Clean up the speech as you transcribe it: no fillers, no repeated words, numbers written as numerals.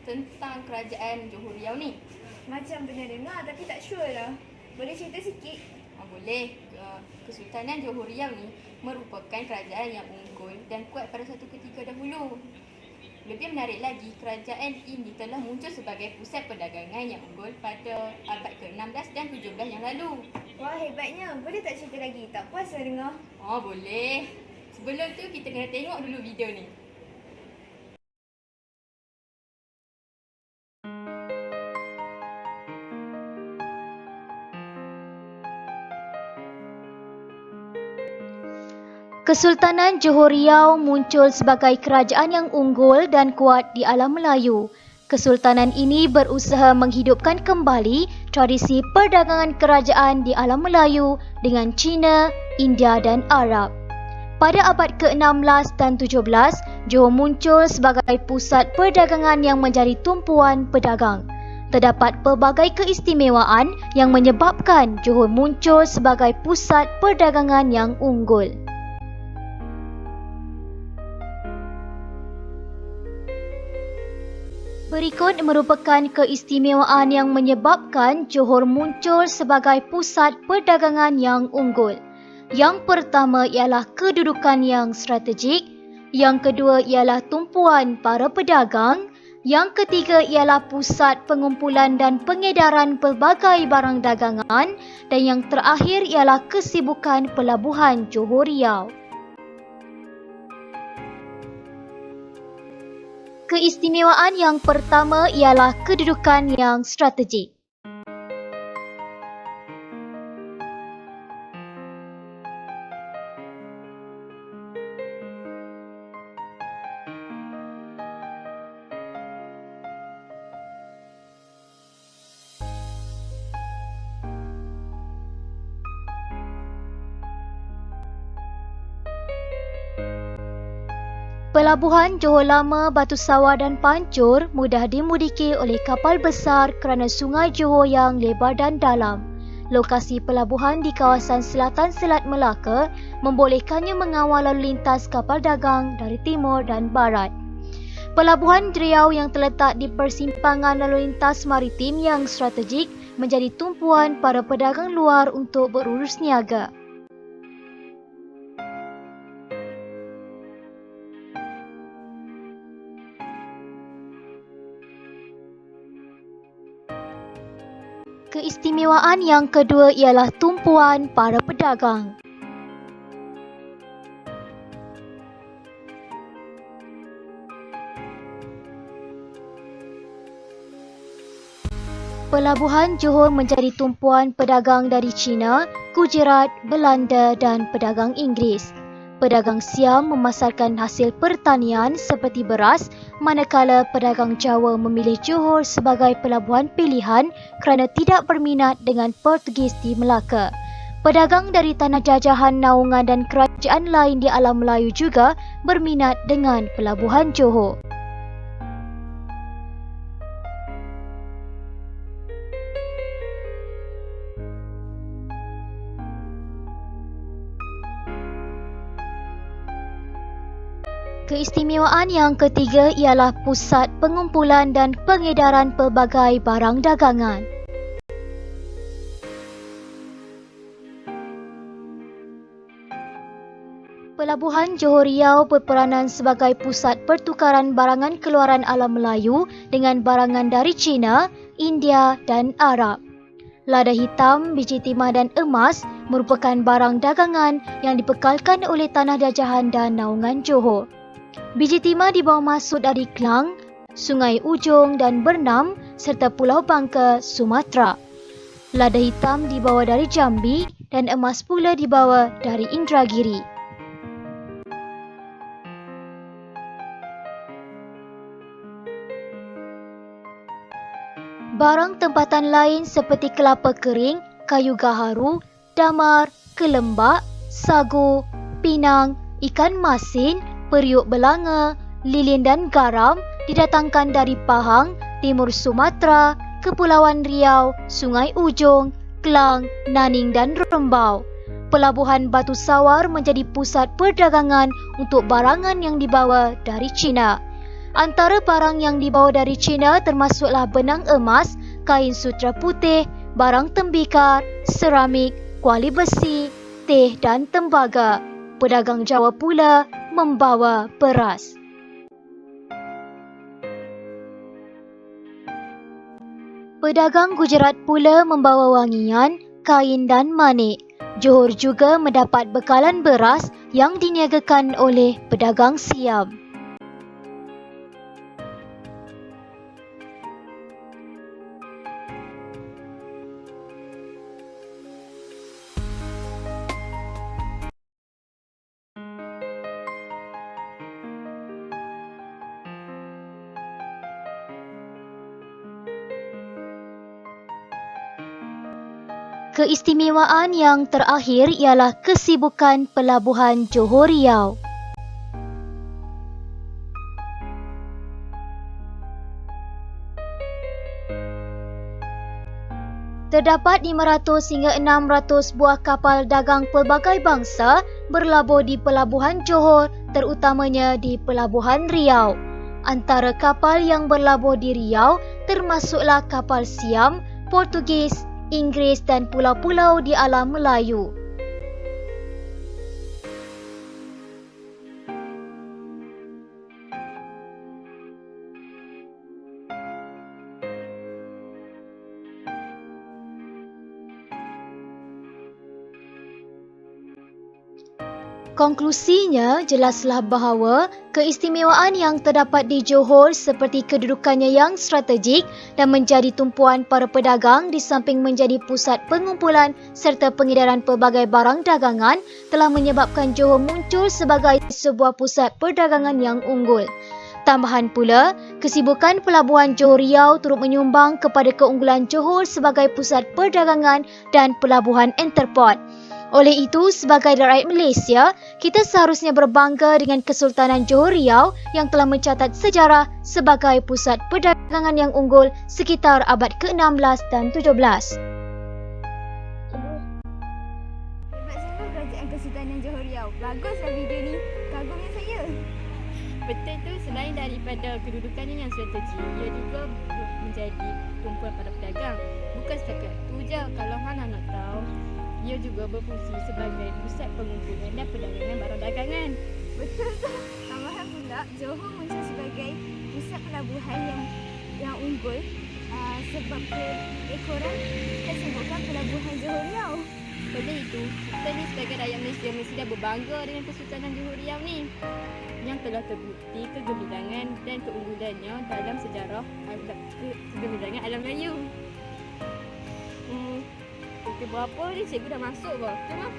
tentang kerajaan Johor Riau ni? Macam pernah dengar tapi tak sure lah. Boleh cerita sikit? Boleh. Kesultanan Johor Riau ni merupakan kerajaan yang unggul dan kuat pada satu ketika dahulu. Lebih menarik lagi, kerajaan ini telah muncul sebagai pusat perdagangan yang unggul pada abad ke-16 dan 17 yang lalu. Wah, hebatnya. Boleh tak cerita lagi? Tak puas lah dengar. Boleh. Sebelum tu kita kena tengok dulu video ni. Kesultanan Johor Riau muncul sebagai kerajaan yang unggul dan kuat di alam Melayu. Kesultanan ini berusaha menghidupkan kembali tradisi perdagangan kerajaan di alam Melayu dengan China, India dan Arab. Pada abad ke-16 dan 17, Johor muncul sebagai pusat perdagangan yang menjadi tumpuan pedagang. Terdapat pelbagai keistimewaan yang menyebabkan Johor muncul sebagai pusat perdagangan yang unggul. Berikut merupakan keistimewaan yang menyebabkan Johor muncul sebagai pusat perdagangan yang unggul. Yang pertama ialah kedudukan yang strategik, yang kedua ialah tumpuan para pedagang, yang ketiga ialah pusat pengumpulan dan pengedaran pelbagai barang dagangan, dan yang terakhir ialah kesibukan pelabuhan Johor Riau. Keistimewaan yang pertama ialah kedudukan yang strategik. Pelabuhan Johor Lama, Batu Sawar dan Pancur mudah dimudiki oleh kapal besar kerana sungai Johor yang lebar dan dalam. Lokasi pelabuhan di kawasan selatan Selat Melaka membolehkannya mengawal lalu lintas kapal dagang dari timur dan barat. Pelabuhan Riau yang terletak di persimpangan lalu lintas maritim yang strategik menjadi tumpuan para pedagang luar untuk berurus niaga. Keistimewaan yang kedua ialah tumpuan para pedagang. Pelabuhan Johor menjadi tumpuan pedagang dari China, Gujarat, Belanda dan pedagang Inggeris. Pedagang Siam memasarkan hasil pertanian seperti beras, manakala pedagang Jawa memilih Johor sebagai pelabuhan pilihan kerana tidak berminat dengan Portugis di Melaka. Pedagang dari tanah jajahan, naungan dan kerajaan lain di alam Melayu juga berminat dengan pelabuhan Johor. Keistimewaan yang ketiga ialah pusat pengumpulan dan pengedaran pelbagai barang dagangan. Pelabuhan Johor Riau berperanan sebagai pusat pertukaran barangan keluaran alam Melayu dengan barangan dari China, India dan Arab. Lada hitam, biji timah dan emas merupakan barang dagangan yang dibekalkan oleh tanah jajahan dan naungan Johor. Biji timah dibawa masuk dari Klang, Sungai Ujong dan Bernam serta Pulau Bangka, Sumatera. Lada hitam dibawa dari Jambi dan emas pula dibawa dari Indragiri. Barang tempatan lain seperti kelapa kering, kayu gaharu, damar, kelembak, sagu, pinang, ikan masin, periuk belanga, lilin dan garam didatangkan dari Pahang, Timur Sumatera, Kepulauan Riau, Sungai Ujong, Klang, Naning dan Rembau. Pelabuhan Batu Sawar menjadi pusat perdagangan untuk barangan yang dibawa dari China. Antara barang yang dibawa dari China termasuklah benang emas, kain sutera putih, barang tembikar, seramik, kuali besi, teh dan tembaga. Pedagang Jawa pula membawa beras. Pedagang Gujarat pula membawa wangian, kain dan manik. Johor juga mendapat bekalan beras yang diniagakan oleh pedagang Siam. Keistimewaan yang terakhir ialah kesibukan Pelabuhan Johor Riau. Terdapat 500 hingga 600 buah kapal dagang pelbagai bangsa berlabur di Pelabuhan Johor, terutamanya di Pelabuhan Riau. Antara kapal yang berlabur di Riau termasuklah kapal Siam, Portugis, Inggeris dan pulau-pulau di alam Melayu. Konklusinya, jelaslah bahawa keistimewaan yang terdapat di Johor seperti kedudukannya yang strategik dan menjadi tumpuan para pedagang di samping menjadi pusat pengumpulan serta pengedaran pelbagai barang dagangan telah menyebabkan Johor muncul sebagai sebuah pusat perdagangan yang unggul. Tambahan pula, kesibukan Pelabuhan Johor Riau turut menyumbang kepada keunggulan Johor sebagai pusat perdagangan dan pelabuhan entrepot. Oleh itu, sebagai rakyat Malaysia, kita seharusnya berbangga dengan Kesultanan Johor Riau yang telah mencatat sejarah sebagai pusat perdagangan yang unggul sekitar abad ke-16 dan 17. Hebat sangat kerajaan Kesultanan Johor Riau. Baguslah video ni. Kagumnya saya. Betul tu, selain daripada kedudukannya yang strategik, ia juga menjadi tumpuan para pedagang. Bukan setakat tu je, kalau hana nak tahu, ia juga berfungsi sebagai pusat pengumpulan dan perdagangan barang dagangan. Betul tu. Tambahan pula, Johor muncul sebagai pusat pelabuhan yang unggul sebab keekoran tersebutkan Pelabuhan Johor Riau. Oleh itu, kita ni sebagai rakyat Malaysia mesti dah berbangga dengan Kesultanan Johor Riau ni yang telah terbukti kegemilangan dan keunggulannya dalam sejarah kegemilangan alam Melayu. Pukul berapa ni? Cikgu dah masuk ke? Okey, Mak?